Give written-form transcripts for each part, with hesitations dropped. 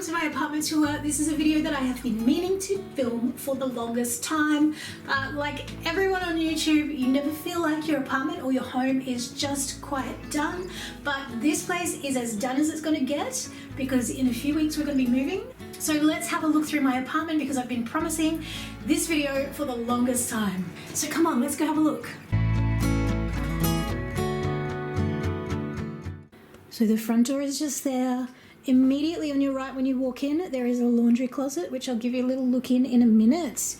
to my apartment tour. This is a video that I have been meaning to film for the longest time. Like everyone on YouTube, you never feel like your apartment or your home is just quite done, but this place is as done as it's going to get because in a few weeks we're going to be moving. So let's have a look through my apartment because I've been promising this video for the longest time. So come on, let's go have a look. So the front door is just there. Immediately on your right when you walk in, there is a laundry closet, which I'll give you a little look in a minute.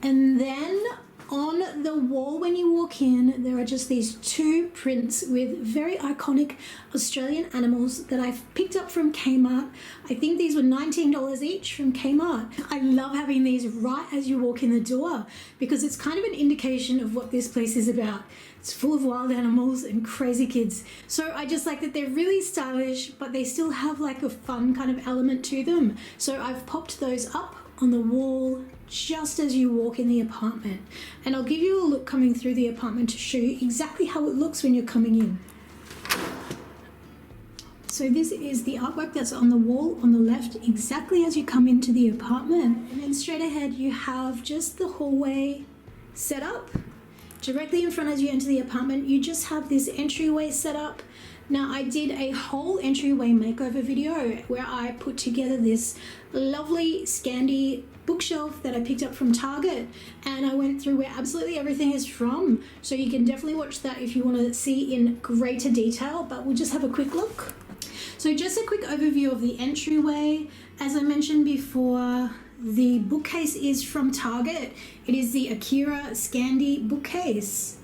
And then on the wall when you walk in, there are just these two prints with very iconic Australian animals that I've picked up from Kmart. I think these were $19 each from Kmart. I love having these right as you walk in the door because it's kind of an indication of what this place is about. It's full of wild animals and crazy kids. So I just like that they're really stylish, but they still have like a fun kind of element to them. So I've popped those up on the wall just as you walk in the apartment. And I'll give you a look coming through the apartment to show you exactly how it looks when you're coming in. So this is the artwork that's on the wall on the left, exactly as you come into the apartment. And then straight ahead you have just the hallway set up. Directly in front as you enter the apartment, you just have this entryway set up. Now I did a whole entryway makeover video where I put together this lovely Scandi bookshelf that I picked up from Target, and I went through where absolutely everything is from. So you can definitely watch that if you want to see in greater detail, but we'll just have a quick look. So just a quick overview of the entryway. As I mentioned before, the bookcase is from Target. It is the IKEA Scandi bookcase.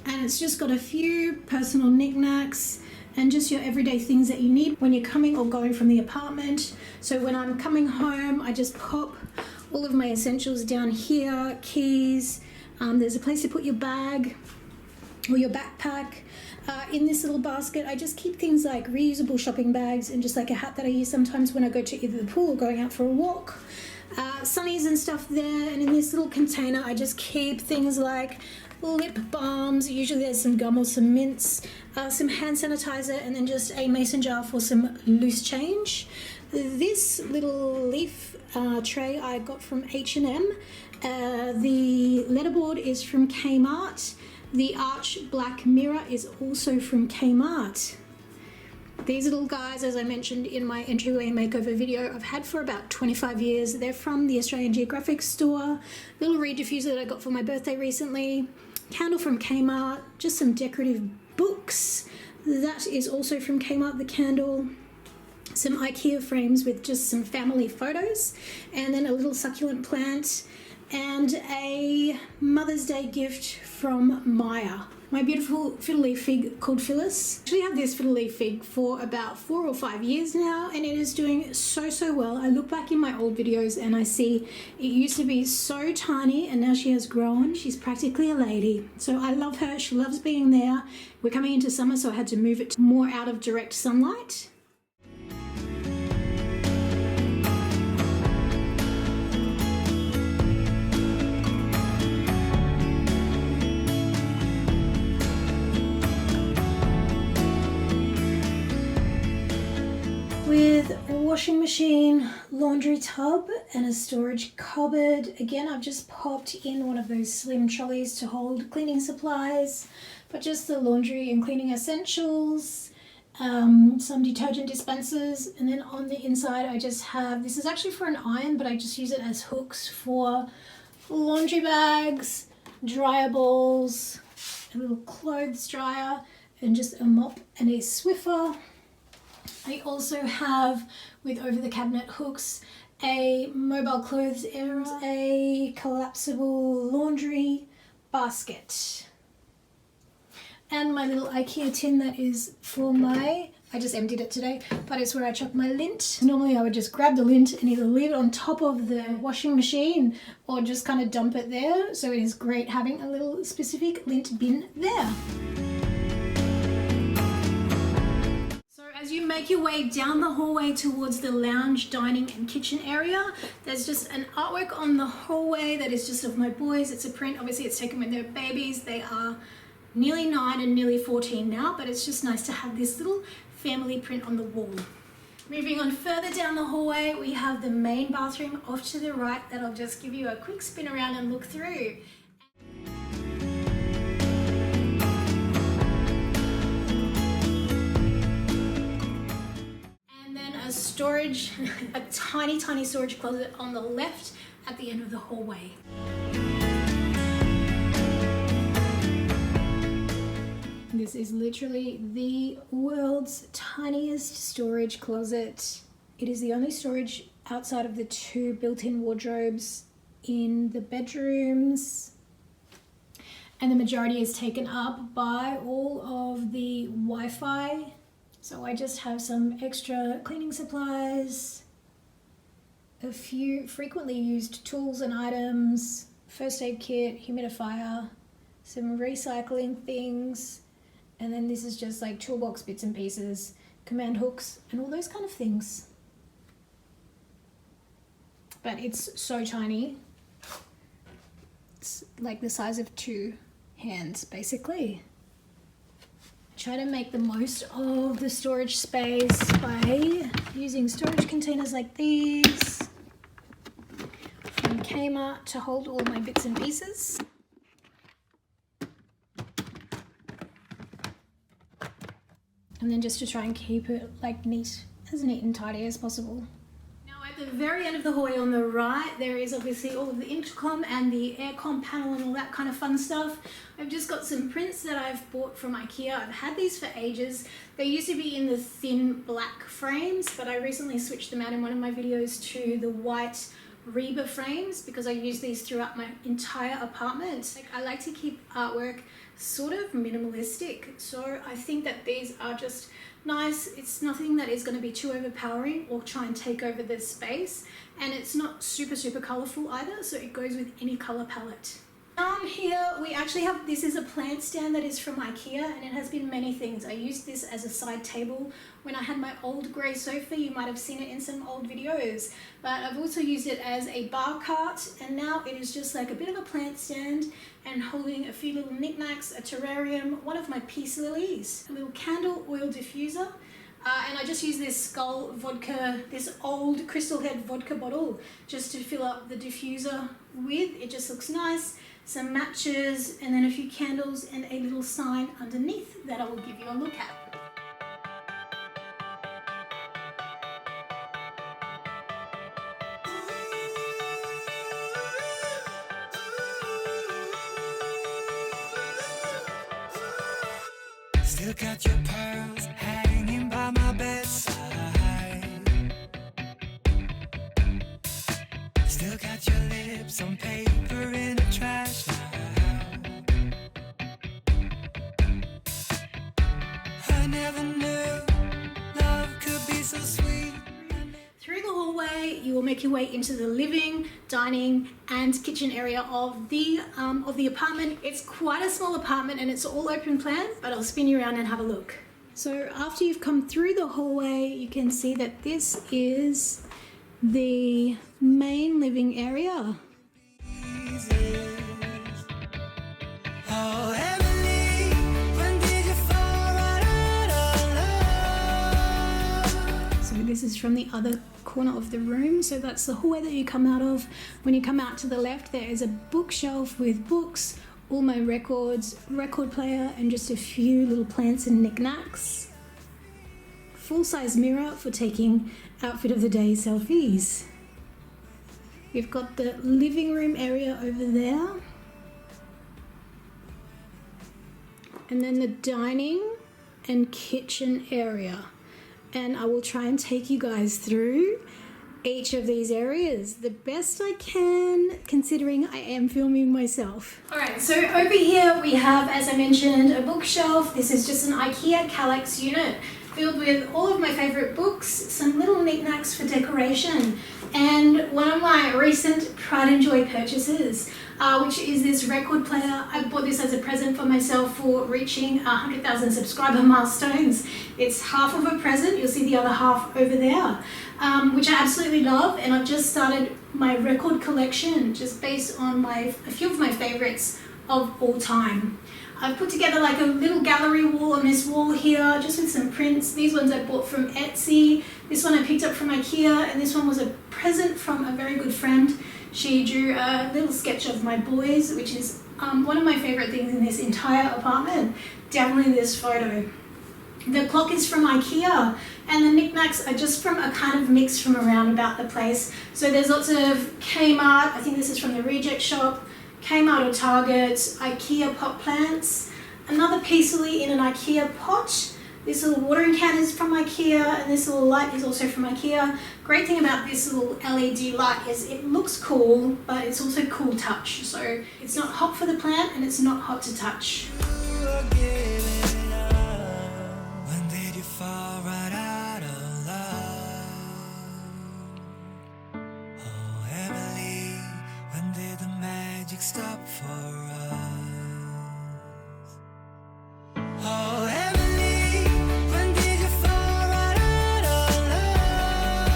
And it's just got a few personal knickknacks and just your everyday things that you need when you're coming or going from the apartment. So when I'm coming home, I just pop all of my essentials down here, keys. There's a place to put your bag or your backpack. In this little basket, I just keep things like reusable shopping bags and just like a hat that I use sometimes when I go to either the pool or going out for a walk. Sunnies and stuff there, and in this little container I just keep things like lip balms, usually there's some gum or some mints, some hand sanitizer, and then just a mason jar for some loose change. This little leaf tray I got from H&M. The letterboard is from Kmart. The arch black mirror is also from Kmart. These little guys, as I mentioned in my entryway makeover video, I've had for about 25 years. They're from the Australian Geographic store. Little reed diffuser that I got for my birthday recently. Candle from Kmart. Just some decorative books. That is also from Kmart, the candle. Some IKEA frames with just some family photos. And then a little succulent plant. And a Mother's Day gift from Maya. My beautiful fiddle leaf fig called Phyllis. I actually have this fiddle leaf fig for about 4 or 5 years now, and it is doing so well. I look back in my old videos and I see it used to be so tiny and now she has grown. She's practically a lady. So I love her. She loves being there. We're coming into summer, so I had to move it more out of direct sunlight. With a washing machine, laundry tub, and a storage cupboard. Again, I've just popped in one of those slim trolleys to hold cleaning supplies, but just the laundry and cleaning essentials, some detergent dispensers, and then on the inside I just have, this is actually for an iron, but I just use it as hooks for laundry bags, dryer balls, a little clothes dryer, and just a mop and a Swiffer. I also have, with over the cabinet hooks, a mobile clothes area, a collapsible laundry basket, and my little IKEA tin that is for my, I just emptied it today, but it's where I chuck my lint. Normally I would just grab the lint and either leave it on top of the washing machine or just kind of dump it there. So it is great having a little specific lint bin there. As you make your way down the hallway towards the lounge, dining and kitchen area, there's just an artwork on the hallway that is just of my boys. It's a print, obviously it's taken when they're babies. They are nearly 9 and nearly 14 now, but it's just nice to have this little family print on the wall. Moving on further down the hallway, we have the main bathroom off to the right that I'll just give you a quick spin around and look through. And then a storage, a tiny storage closet on the left at the end of the hallway. This is literally the world's tiniest storage closet. It is the only storage outside of the 2 built-in wardrobes in the bedrooms. And the majority is taken up by all of the Wi-Fi. So I just have some extra cleaning supplies, a few frequently used tools and items, first aid kit, humidifier, some recycling things, and then this is just like toolbox bits and pieces, command hooks, and all those kind of things. But it's so tiny. It's like the size of 2 hands, basically. Try to make the most of the storage space by using storage containers like these from Kmart to hold all my bits and pieces. And then just to try and keep it like as neat and tidy as possible. Now at the very end of the hallway on the right, there is obviously all of the intercom and the aircon panel and all that kind of fun stuff. I've just got some prints that I've bought from IKEA. I've had these for ages. They used to be in the thin black frames, but I recently switched them out in one of my videos to the white Reba frames because I use these throughout my entire apartment. Like, I like to keep artwork sort of minimalistic, so I think that these are just nice. It's nothing that is going to be too overpowering or try and take over the space, and it's not super colorful either, so it goes with any color palette. Down here we actually have, this is a plant stand that is from IKEA, and it has been many things. I used this as a side table when I had my old grey sofa. You might have seen it in some old videos, but I've also used it as a bar cart, and now it is just like a bit of a plant stand and holding a few little knickknacks, a terrarium, one of my peace lilies, a little candle oil diffuser, and I just use this Skull vodka, this old Crystal Head vodka bottle, just to fill up the diffuser with. It just looks nice. Some matches, and then a few candles and a little sign underneath that I will give you a look at. Still got your pearls hanging by my bedside. Still got your lips on paper in a trash now. I never knew love could be so sweet. Through the hallway, you will make your way into the living, dining, and kitchen area of the apartment. It's quite a small apartment and it's all open plan, but I'll spin you around and have a look. So after you've come through the hallway, you can see that this is the main living area. Oh, Emily, when did you fall right out of love? So this is from the other corner of the room. So that's the hallway that you come out of. When you come out to the left, there is a bookshelf with books, all my records, record player, and just a few little plants and knickknacks. Full-size mirror for taking outfit of the day selfies. We've got the living room area over there. And then the dining and kitchen area. And I will try and take you guys through each of these areas the best I can, considering I am filming myself. Alright, so over here we have, as I mentioned, a bookshelf. This is just an IKEA Kallax unit filled with all of my favourite books, some little knickknacks for decoration, and one of my recent Pride and Joy purchases, which is this record player. I bought this as a present for myself for reaching 100,000 subscriber milestones. It's half of a present. You'll see the other half over there, which I absolutely love, and I've just started my record collection just based on a few of my favourites of all time. I've put together like a little gallery wall on this wall here, just with some prints. These ones I bought from Etsy. This one I picked up from IKEA, and this one was a present from a very good friend. She drew a little sketch of my boys, which is one of my favorite things in this entire apartment. Definitely this photo. The clock is from IKEA, and the knickknacks are just from a kind of mix from around about the place. So there's lots of Kmart, I think this is from the Reject Shop, Kmart or Target, IKEA pot plants, another Peacefully in an IKEA pot. This little watering can is from IKEA, and this little light is also from IKEA. Great thing about this little LED light is it looks cool, but it's also cool touch. So it's not hot for the plant and it's not hot to touch. When did you fall right out of love? Oh, Emily, when did the magic stop for us? Oh, Emily, when did you fall right out of love?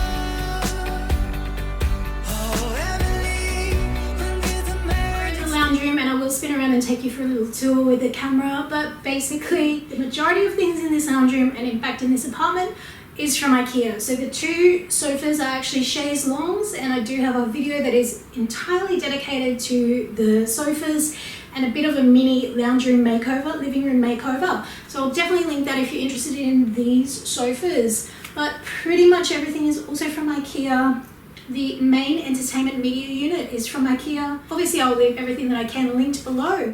Oh, Emily, when did the magic... The lounge room, and I will spin around and take you for a little tour with the camera, but basically the majority of things in this lounge room, and in fact in this apartment, is from IKEA. So the two sofas are actually chaise longues, and I do have a video that is entirely dedicated to the sofas and a bit of a mini lounge room makeover, living room makeover. So I'll definitely link that if you're interested in these sofas. But pretty much everything is also from IKEA. The main entertainment media unit is from IKEA. Obviously I'll leave everything that I can linked below.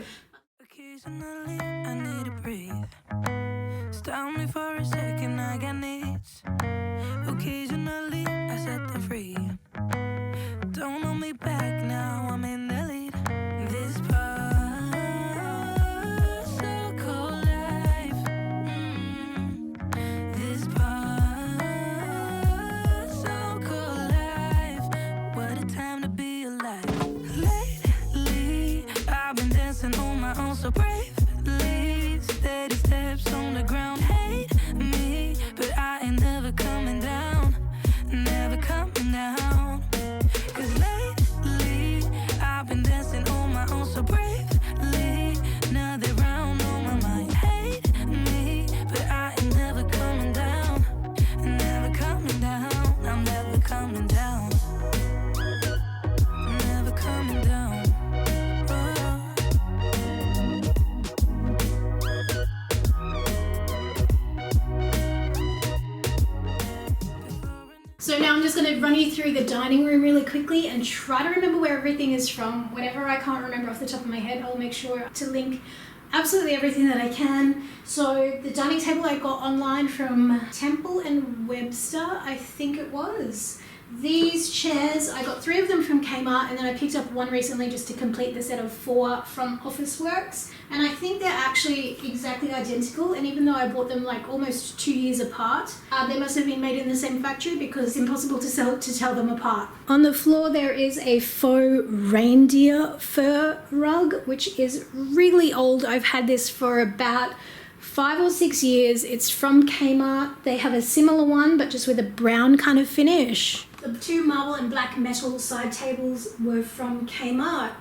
Occasionally, I need to breathe. Stop me for a second, I got needs. Occasionally, I set them free. Don't hold me back now, I'm in the lead. This part, so cold life. This part, so cold life. What a time to be alive. Lately, I've been dancing on my own so bravely. Steady steps on the ground. Hate me, but I ain't never coming down. Never coming down. 'Cause lately, I've been dancing on my own so bravely. Now they're round on my mind. Hate me, but I ain't never coming down. Never coming down. I'm never coming down. Never coming down. So now I'm just going to run you through the dining room really quickly and try to remember where everything is from. Whatever I can't remember off the top of my head, I'll make sure to link absolutely everything that I can. So the dining table I got online from Temple and Webster, I think it was. These chairs, I got 3 of them from Kmart, and then I picked up one recently just to complete the set of 4 from Officeworks. And I think they're actually exactly identical, and even though I bought them like almost 2 years apart, they must have been made in the same factory because it's impossible to tell them apart. On the floor there is a faux reindeer fur rug, which is really old. I've had this for about 5 or 6 years. It's from Kmart. They have a similar one, but just with a brown kind of finish. The 2 marble and black metal side tables were from Kmart.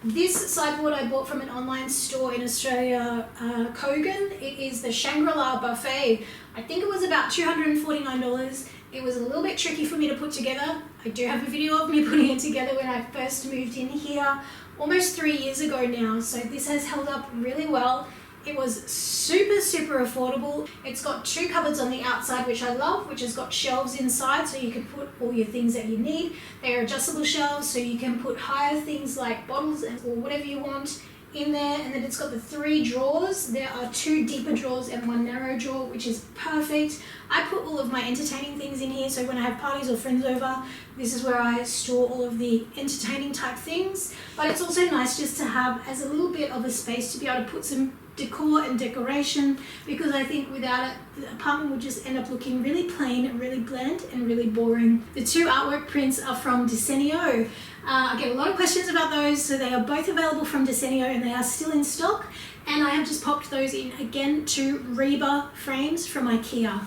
This sideboard I bought from an online store in Australia, Kogan. It is the Shangri-La Buffet. I think it was about $249. It was a little bit tricky for me to put together. I do have a video of me putting it together when I first moved in here, almost 3 years ago now. So this has held up really well. It was super affordable. It's got 2 cupboards on the outside, which I love, which has got shelves inside so you can put all your things that you need. They are adjustable shelves, so you can put higher things like bottles or whatever you want in there. And then it's got the 3 drawers. There are 2 deeper drawers and 1 narrow drawer, which is perfect. I put all of my entertaining things in here, so when I have parties or friends over, this is where I store all of the entertaining type things. But it's also nice just to have as a little bit of a space to be able to put some decor and decoration, because I think without it the apartment would just end up looking really plain and really bland and really boring. The 2 artwork prints are from Desenio. I get a lot of questions about those, so they are both available from Desenio and they are still in stock, and I have just popped those in again to Reba frames from IKEA.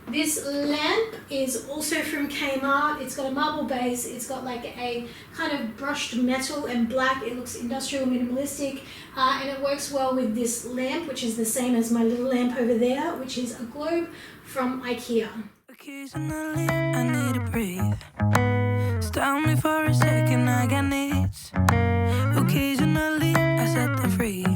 This lamp is also from Kmart. It's got a marble base. It's got like a kind of brushed metal and black. It looks industrial minimalistic, and it works well with this lamp, which is the same as my little lamp over there, which is a globe from IKEA. Occasionally I need to breathe. Stop me for a second, I got needs. Occasionally I set them free.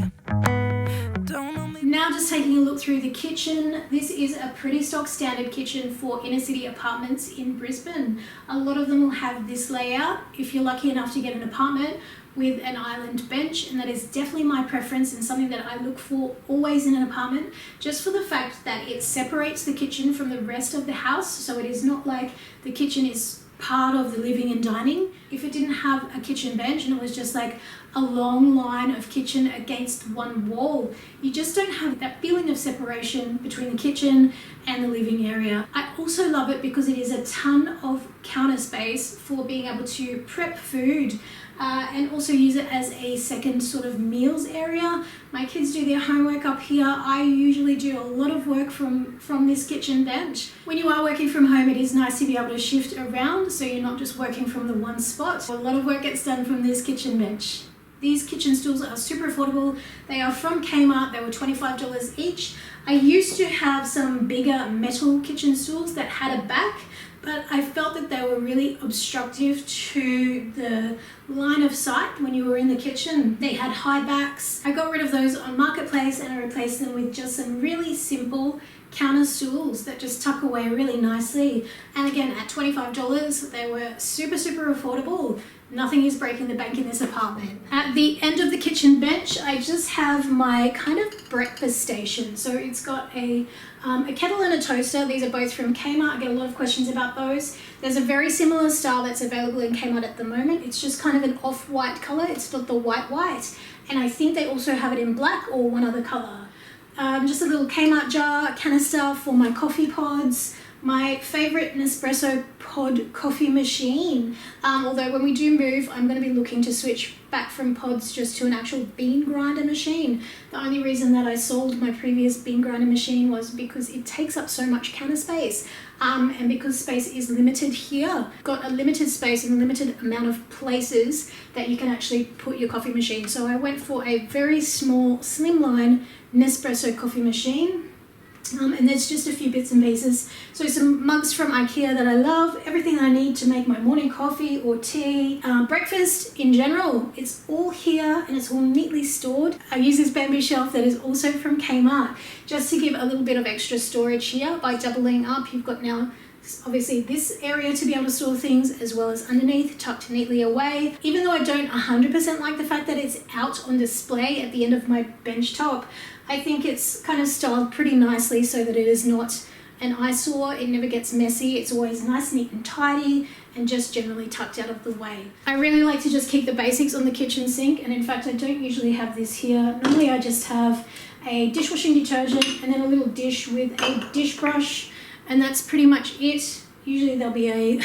Now just taking a look through the kitchen. This is a pretty stock standard kitchen for inner city apartments in Brisbane. A lot of them will have this layout if you're lucky enough to get an apartment with an island bench, and that is definitely my preference and something that I look for always in an apartment, just for the fact that it separates the kitchen from the rest of the house, so it is not like the kitchen is part of the living and dining. If it didn't have a kitchen bench and it was just like a long line of kitchen against one wall, you just don't have that feeling of separation between the kitchen and the living area. I also love it because it is a ton of counter space for being able to prep food and also use it as a second sort of meals area. My kids do their homework up here. I usually do a lot of work from this kitchen bench. When you are working from home, it is nice to be able to shift around so you're not just working from the one spot. A lot of work gets done from this kitchen bench. These kitchen stools are super affordable. They are from Kmart. They were $25 each. I used to have some bigger metal kitchen stools that had a back, but I felt that they were really obstructive to the line of sight when you were in the kitchen. They had high backs. I got rid of those on Marketplace and I replaced them with just some really simple counter stools that just tuck away really nicely. And again, at $25, they were super affordable. Nothing is breaking the bank in this apartment. At the end of the kitchen bench, I just have my kind of breakfast station. So it's got a kettle and a toaster. These are both from Kmart. I get a lot of questions about those. There's a very similar style that's available in Kmart at the moment. It's just kind of an off-white color. It's not the white. And I think they also have it in black or one other color. Just a little Kmart jar, canister for my coffee pods. My favorite Nespresso pod coffee machine. Although when we do move, I'm going to be looking to switch back from pods just to an actual bean grinder machine. The only reason that I sold my previous bean grinder machine was because it takes up so much counter space. And because space is limited here, got a limited space and a limited amount of places that you can actually put your coffee machine. So I went for a very small, slimline Nespresso coffee machine. And there's just a few bits and pieces. So some mugs from IKEA that I love, everything I need to make my morning coffee or tea, breakfast in general. It's all here and it's all neatly stored. I use this bamboo shelf that is also from Kmart just to give a little bit of extra storage here. By doubling up, you've got now obviously this area to be able to store things, as well as underneath, tucked neatly away. Even though I don't 100% like the fact that it's out on display at the end of my bench top, I think it's kind of styled pretty nicely so that it is not an eyesore. It never gets messy. It's always nice, neat and tidy and just generally tucked out of the way. I really like to just keep the basics on the kitchen sink, and in fact I don't usually have this here. Normally I just have a dishwashing detergent and then a little dish with a dish brush, and that's pretty much it. Usually there'll be a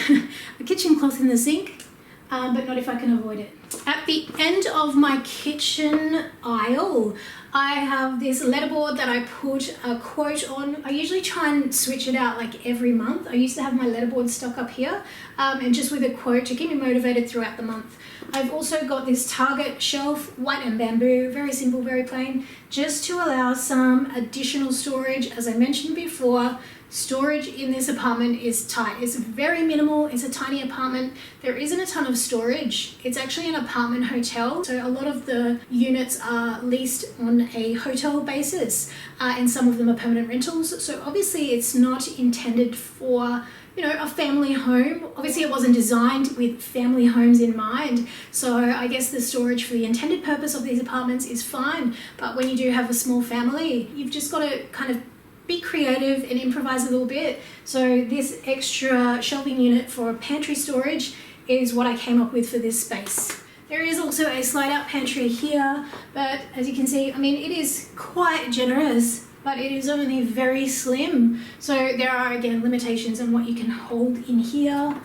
kitchen cloth in the sink, but not if I can avoid it. At the end of my kitchen aisle, I have this letterboard that I put a quote on. I usually try and switch it out like every month. I used to have my letterboard stuck up here and just with a quote to keep me motivated throughout the month. I've also got this Target shelf, white and bamboo, very simple, very plain, just to allow some additional storage. As I mentioned before, storage in this apartment is tight. It's very minimal. It's a tiny apartment. There isn't a ton of storage. It's actually an apartment hotel, so a lot of the units are leased on a hotel basis, and some of them are permanent rentals. So obviously it's not intended for, you know, a family home. Obviously it wasn't designed with family homes in mind, so I guess the storage for the intended purpose of these apartments is fine. But when you do have a small family, you've just got to kind of be creative and improvise a little bit. So this extra shelving unit for pantry storage is what I came up with for this space. There is also a slide out pantry here, but as you can see, I mean, it is quite generous, but it is only very slim. So there are again limitations on what you can hold in here.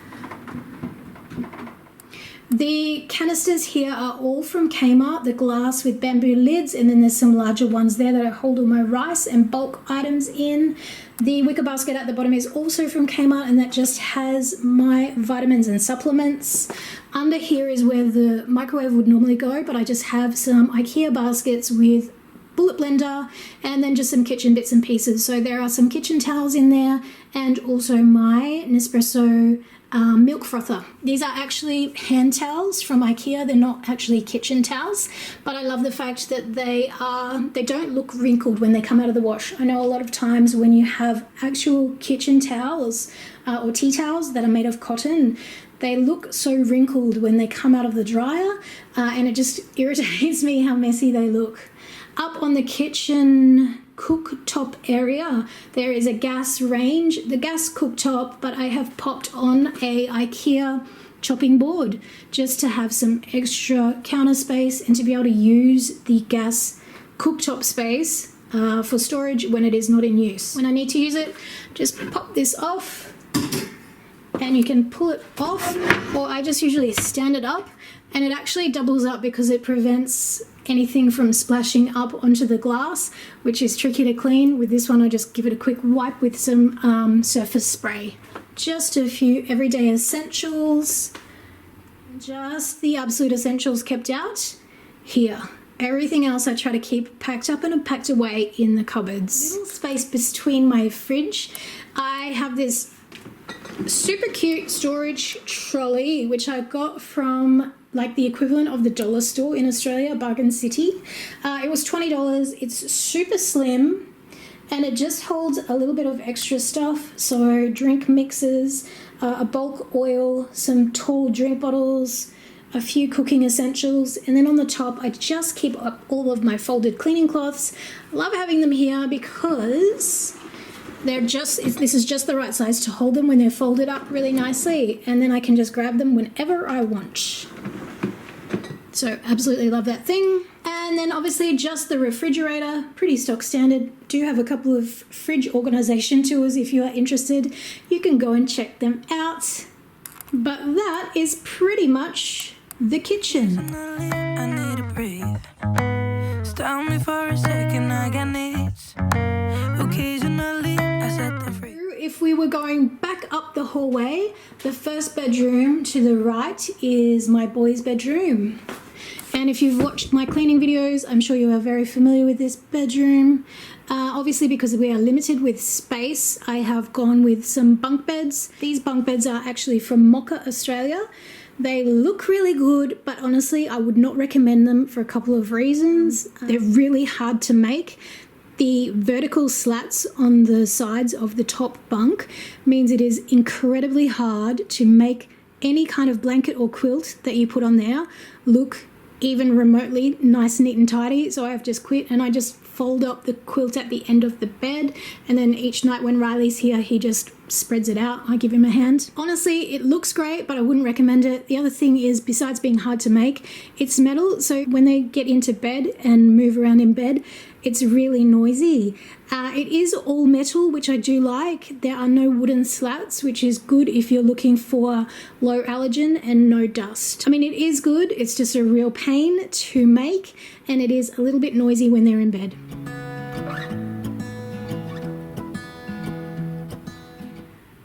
The canisters here are all from Kmart, the glass with bamboo lids, and then there's some larger ones there that I hold all my rice and bulk items in. The wicker basket at the bottom is also from Kmart, and that just has my vitamins and supplements. Under here is where the microwave would normally go, but I just have some IKEA baskets with bullet blender and then just some kitchen bits and pieces. So there are some kitchen towels in there and also my Nespresso milk frother. These are actually hand towels from IKEA. They're not actually kitchen towels, but I love the fact that they don't look wrinkled when they come out of the wash. I know a lot of times when you have actual kitchen towels or tea towels that are made of cotton, they look so wrinkled when they come out of the dryer, and it just irritates me how messy they look. Up on the kitchen cooktop area, there is a gas range, the gas cooktop, but I have popped on a IKEA chopping board just to have some extra counter space and to be able to use the gas cooktop space for storage when it is not in use. When I need to use it, just pop this off and you can pull it off, or I just usually stand it up, and it actually doubles up because it prevents anything from splashing up onto the glass, which is tricky to clean. With this one, I just give it a quick wipe with some surface spray. Just a few everyday essentials, just the absolute essentials kept out here. Everything else I try to keep packed up and packed away in the cupboards. Little space between my fridge. I have this super cute storage trolley, which I got from like the equivalent of the dollar store in Australia, Bargain City. It was $20. It's super slim and it just holds a little bit of extra stuff. So drink mixes, a bulk oil, some tall drink bottles, a few cooking essentials, and then on the top I just keep up all of my folded cleaning cloths. I love having them here because this is just the right size to hold them when they're folded up really nicely, and then I can just grab them whenever I want. So absolutely love that thing. And then obviously just the refrigerator, pretty stock standard. Do have a couple of fridge organization tours if you are interested. You can go and check them out. But that is pretty much the kitchen. I need to breathe. Stop me for a second, I got needs. Occasionally I set them free. If we were going back up the hallway, the first bedroom to the right is my boys' bedroom. And if you've watched my cleaning videos, I'm sure you are very familiar with this bedroom. Obviously, because we are limited with space, I have gone with some bunk beds. These bunk beds are actually from Mocha, Australia. They look really good, but honestly, I would not recommend them for a couple of reasons. They're really hard to make. The vertical slats on the sides of the top bunk means it is incredibly hard to make any kind of blanket or quilt that you put on there look even remotely nice, neat and tidy. So I've just quit and I just fold up the quilt at the end of the bed, and then each night when Riley's here he just spreads it out. I give him a hand. Honestly, it looks great, but I wouldn't recommend it. The other thing is, besides being hard to make, it's metal, so when they get into bed and move around in bed, it's really noisy. It is all metal, which I do like. There are no wooden slats, which is good if you're looking for low allergen and no dust. I mean, it is good, it's just a real pain to make, and it is a little bit noisy when they're in bed.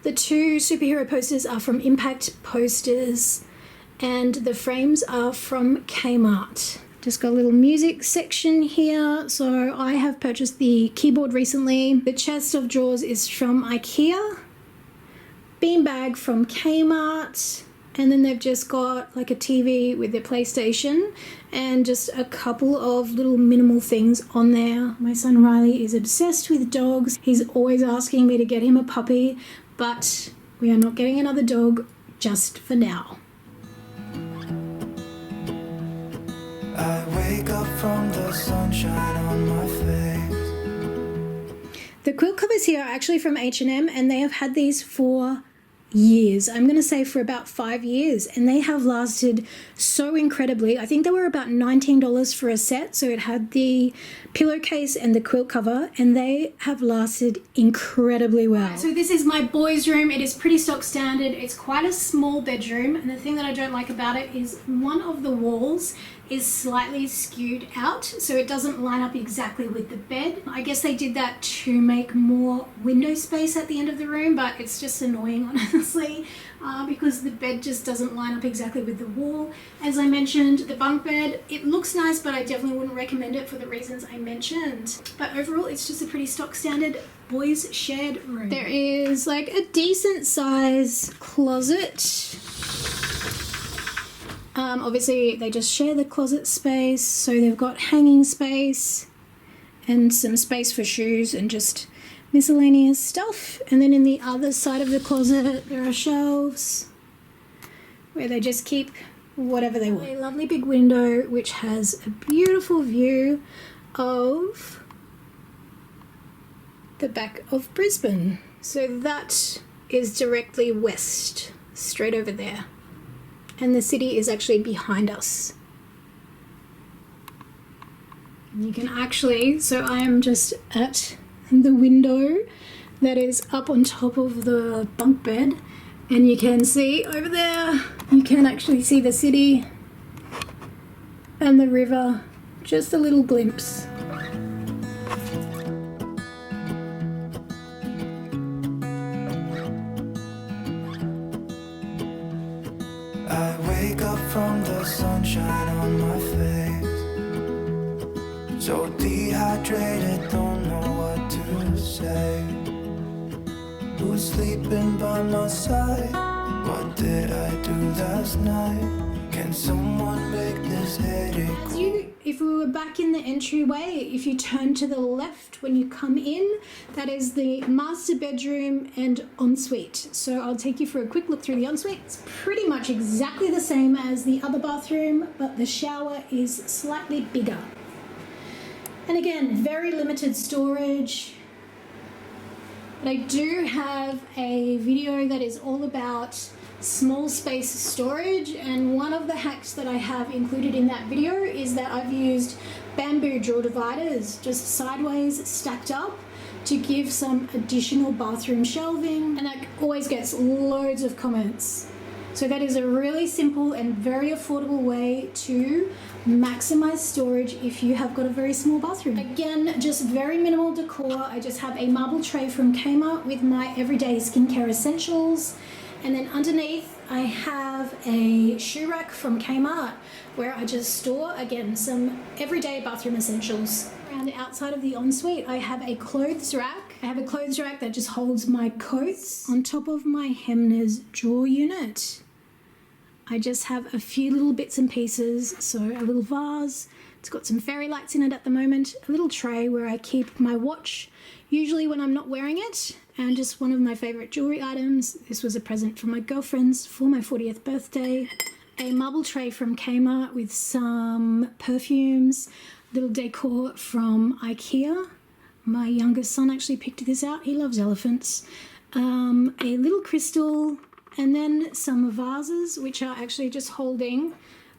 The two superhero posters are from Impact Posters, and the frames are from Kmart. Just got a little music section here. So I have purchased the keyboard recently. The chest of drawers is from IKEA. Beanbag from Kmart. And then they've just got like a TV with their PlayStation and just a couple of little minimal things on there. My son Riley is obsessed with dogs. He's always asking me to get him a puppy, but we are not getting another dog just for now. I wake up from the sunshine on my face. The quilt covers here are actually from H&M, and they have had these for years. I'm going to say for about 5 years, and they have lasted so incredibly. I think they were about $19 for a set, so it had the pillowcase and the quilt cover, and they have lasted incredibly well. So this is my boys' room. It is pretty stock standard. It's quite a small bedroom, and the thing that I don't like about it is one of the walls is slightly skewed out, so it doesn't line up exactly with the bed. I guess they did that to make more window space at the end of the room, but it's just annoying, honestly, because the bed just doesn't line up exactly with the wall. As I mentioned, the bunk bed, it looks nice, but I definitely wouldn't recommend it for the reasons I mentioned. But overall, it's just a pretty stock standard boys shared room. There is like a decent size closet. Obviously they just share the closet space, so they've got hanging space and some space for shoes and just miscellaneous stuff. And then in the other side of the closet there are shelves where they just keep whatever they want. A lovely big window which has a beautiful view of the back of Brisbane. So that is directly west, straight over there. And the city is actually behind us. And you can actually, so I am just at the window that is up on top of the bunk bed, and you can see over there, you can actually see the city and the river, just a little glimpse. I wake up from the sunshine on my face, so dehydrated, don't know what to say. Who's sleeping by my side? What did I do last night? Can someone make this headache? If we were back in the entryway, if you turn to the left when you come in, that is the master bedroom and ensuite. So I'll take you for a quick look through the ensuite. It's pretty much exactly the same as the other bathroom, but the shower is slightly bigger. And again, very limited storage. But I do have a video that is all about small space storage, and one of the hacks that I have included in that video is that I've used bamboo drawer dividers just sideways stacked up to give some additional bathroom shelving, and that always gets loads of comments. So that is a really simple and very affordable way to maximize storage if you have got a very small bathroom. Again, just very minimal decor. I just have a marble tray from Kmart with my everyday skincare essentials. And then underneath I have a shoe rack from Kmart where I just store, again, some everyday bathroom essentials. Around the outside of the ensuite I have a clothes rack. I have a clothes rack that just holds my coats. On top of my Hemner's drawer unit, I just have a few little bits and pieces. So a little vase, it's got some fairy lights in it at the moment, a little tray where I keep my watch, usually when I'm not wearing it, and just one of my favorite jewelry items. This was a present from my girlfriends for my 40th birthday. A marble tray from Kmart with some perfumes, little decor from IKEA. My youngest son actually picked this out. He loves elephants. A little crystal, and then some vases which are actually just holding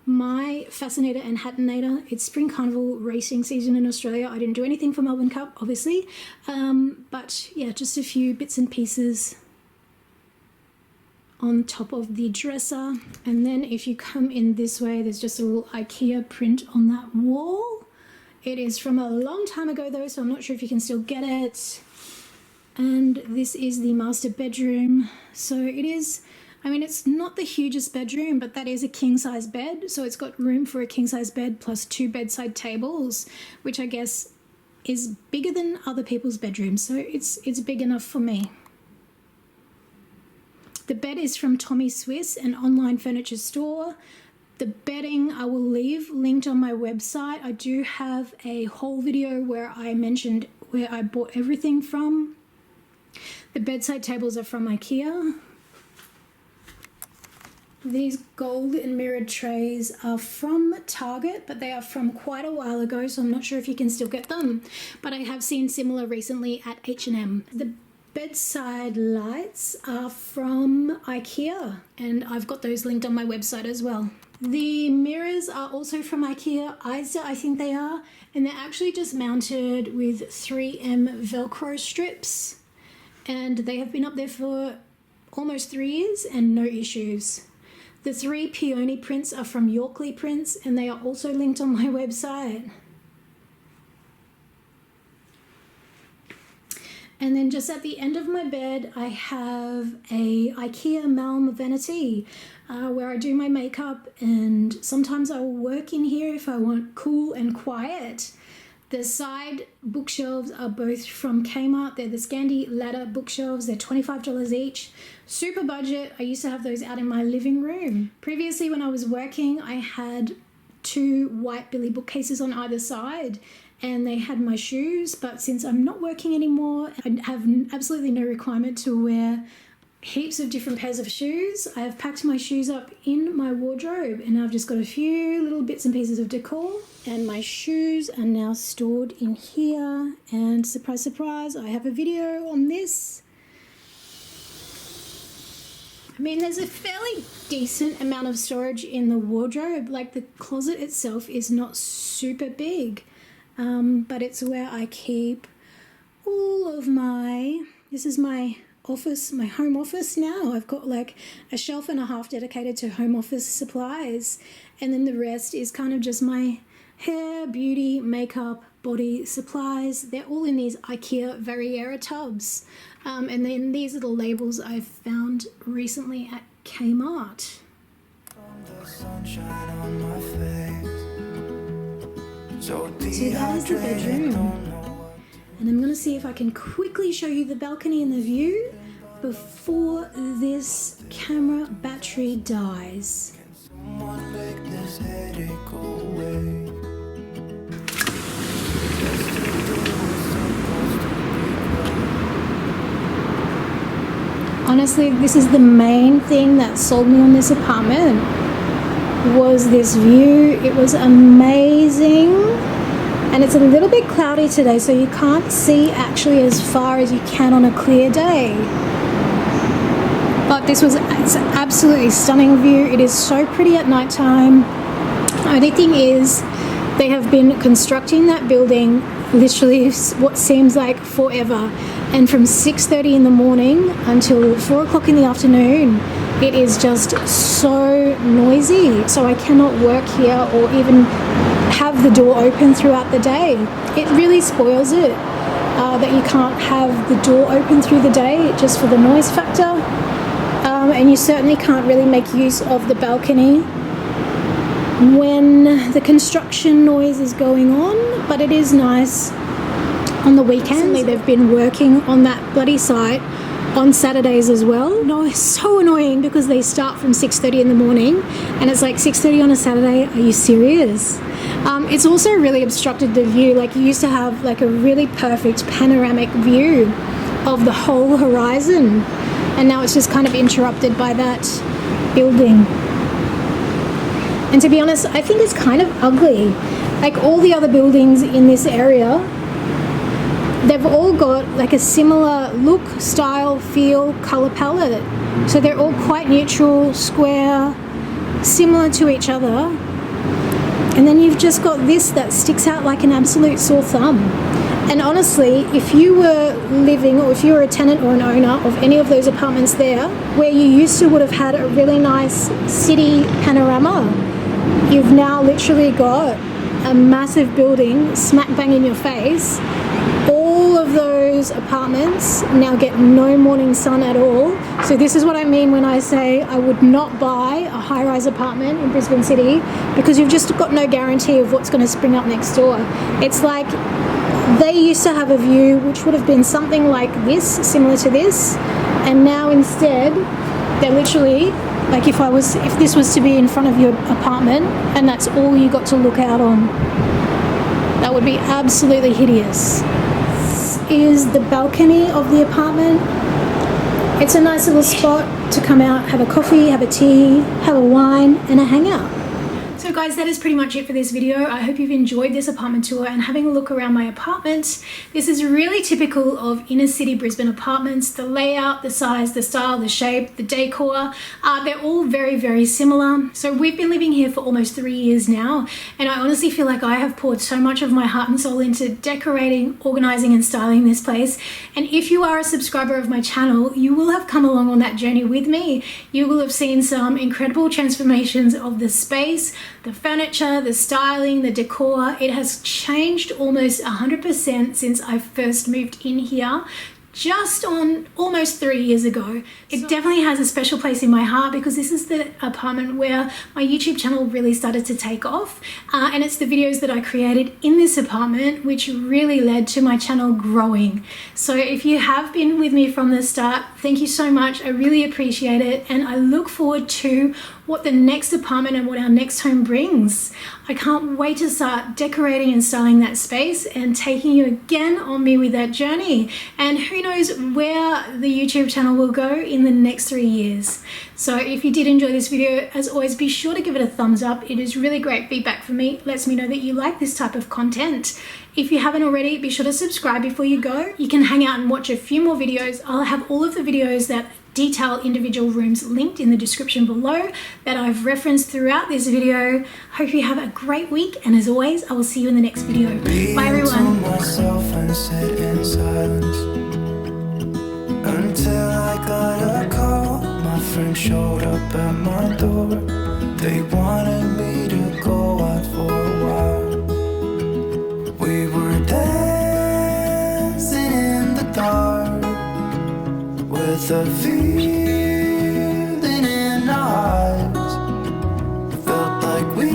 my Fascinator and Hattinator. It's Spring Carnival racing season in Australia. I didn't do anything for Melbourne Cup, obviously, but yeah, just a few bits and pieces on top of the dresser. And then if you come in this way, there's just a little IKEA print on that wall. It is from a long time ago though, so I'm not sure if you can still get it. And this is the master bedroom. So it is, I mean, it's not the hugest bedroom, but that is a king-size bed. So it's got room for a king-size bed plus 2 bedside tables, which I guess is bigger than other people's bedrooms. So it's big enough for me. The bed is from Tommy Swiss, an online furniture store. The bedding I will leave linked on my website. I do have a whole video where I mentioned where I bought everything from. The bedside tables are from IKEA. These gold and mirrored trays are from Target, but they are from quite a while ago, so I'm not sure if you can still get them. But I have seen similar recently at H&M. The bedside lights are from IKEA, and I've got those linked on my website as well. The mirrors are also from IKEA, I think they are, and they're actually just mounted with 3M Velcro strips, and they have been up there for almost 3 years and no issues. The 3 peony prints are from Yorkley Prints, and they are also linked on my website. And then just at the end of my bed, I have a IKEA Malm vanity where I do my makeup, and sometimes I will work in here if I want cool and quiet. The side bookshelves are both from Kmart. They're the Scandi ladder bookshelves. They're $25 each. Super budget. I used to have those out in my living room. Previously, when I was working, I had 2 white Billy bookcases on either side, and they had my shoes, but since I'm not working anymore, I have absolutely no requirement to wear heaps of different pairs of shoes. I have packed my shoes up in my wardrobe, and I've just got a few little bits and pieces of decor, and my shoes are now stored in here. And surprise, surprise, I have a video on this. I mean, there's a fairly decent amount of storage in the wardrobe. Like, the closet itself is not super big. But it's where I keep all of this is my office, my home office now. I've got like a shelf and a half dedicated to home office supplies, and then the rest is kind of just my hair, beauty, makeup, body supplies. They're all in these IKEA Verriera tubs. And then these little labels I've found recently at Kmart. The sunshine on my face. So that is the bedroom. And I'm going to see if I can quickly show you the balcony and the view before this camera battery dies. someone make this headache go away? Honestly, this is the main thing that sold me on this apartment, was this view. It was amazing. And it's a little bit cloudy today, so you can't see actually as far as you can on a clear day. But it's an absolutely stunning view. It is so pretty at night time. The only thing is, they have been constructing that building literally what seems like forever. And from 6:30 in the morning until 4 o'clock in the afternoon, it is just so noisy. So I cannot work here or even have the door open throughout the day. It really spoils it that you can't have the door open through the day just for the noise factor. And you certainly can't really make use of the balcony when the construction noise is going on, but it is nice on the weekends. They've been working on that bloody site on Saturdays as well. No, it's so annoying because they start from 6:30 in the morning and it's like 6:30 on a Saturday. Are you serious? It's also really obstructed the view. Like, you used to have like a really perfect panoramic view of the whole horizon, and now it's just kind of interrupted by that building. And to be honest, I think it's kind of ugly. Like, all the other buildings in this area, they've all got like a similar look, style, feel, color palette. So they're all quite neutral, square, similar to each other. And then you've just got this that sticks out like an absolute sore thumb. And honestly, if you were living, or if you were a tenant or an owner of any of those apartments there, where you used to would have had a really nice city panorama, you've now literally got a massive building smack bang in your face. All of those apartments now get no morning sun at all. So this is what I mean when I say I would not buy a high-rise apartment in Brisbane City, because you've just got no guarantee of what's going to spring up next door. It's like they used to have a view which would have been something like this, similar to this, and now instead they're literally like, if this was to be in front of your apartment and that's all you got to look out on, that would be absolutely hideous. This is the balcony of the apartment. It's a nice little spot to come out, have a coffee, have a tea, have a wine and a hangout. So guys, that is pretty much it for this video. I hope you've enjoyed this apartment tour and having a look around my apartment. This is really typical of inner city Brisbane apartments. The layout, the size, the style, the shape, the decor, they're all very, very similar. So we've been living here for almost 3 years now, and I honestly feel like I have poured so much of my heart and soul into decorating, organizing and styling this place. And if you are a subscriber of my channel, you will have come along on that journey with me. You will have seen some incredible transformations of the space, the furniture, the styling, the decor. It has changed almost 100% since I first moved in here, just on almost 3 years ago. It definitely has a special place in my heart because this is the apartment where my YouTube channel really started to take off, and it's the videos that I created in this apartment which really led to my channel growing. So if you have been with me from the start, thank you so much. I really appreciate it, and I look forward to what the next apartment and what our next home brings. I can't wait to start decorating and styling that space and taking you again on me with that journey. And who knows where the YouTube channel will go in the next 3 years. So if you did enjoy this video, as always, be sure to give it a thumbs up. It is really great feedback for me. It lets me know that you like this type of content. If you haven't already, be sure to subscribe before you go. You can hang out and watch a few more videos. I'll have all of the videos that detail individual rooms linked in the description below that I've referenced throughout this video. Hope you have a great week, and as always, I will see you in the next video. Bye everyone. Myself and sit in silence until I got a call. My friend showed up at my door. They wanted me to go out for a while. We were dancing in the dark with a feeling in our eyes. It felt like we